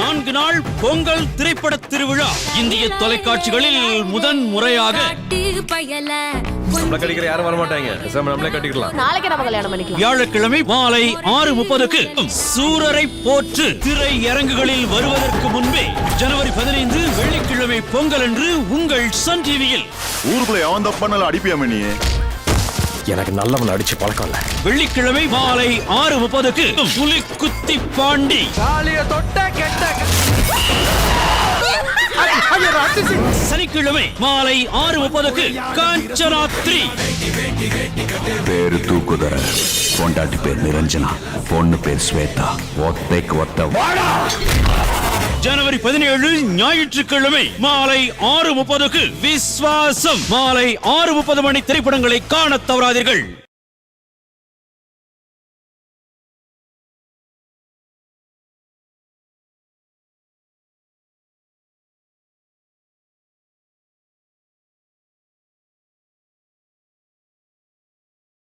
4 நாள் பொங்கல் திரைப்பட திருவிழா இந்திய தொலைக்காட்சிகளில் முதன் முறையாக. யாரும் வர மாட்டாங்க, நம்மளே கட்டிக்கலாம். நாளைக்கு நம்ம கல்யாணம் பண்ணிக்கலாம். வியாழக்கிழமை மாலை 6:30க்கு சூரரை போற்று திரையரங்குகளில் வருவதற்கு முன்பே ஜனவரி 15 வெள்ளிக்கிழமை பொங்கல் என்று உங்கள் சன் டிவியில். ஊருக்குள்ள எவன் தப்பானாலும் அடிப்பியாம நீ? எனக்கு நல்லவன் அடிச்சு பழக்கம் இல்ல. வெள்ளிக்கிழமை மாலை 6:30க்கு புலிக்குத்தி பாண்டி. சனிக்கிழமை மாலை 6:30க்கு காஞ்சனா 3. பேரு தூக்குதர, பொண்டாட்டி பேர் நிரஞ்சனா, பொண்ணு பேர் ஸ்வேதா. ஒத்தைக்கு ஒத்த வாடா. ஜனவரி 17 ஞாயிற்றுக்கிழமை மாலை 6:30க்கு விஸ்வாசம். மாலை 6:30 மணி திரைப்படங்களை காணத் தவறாதீர்கள்.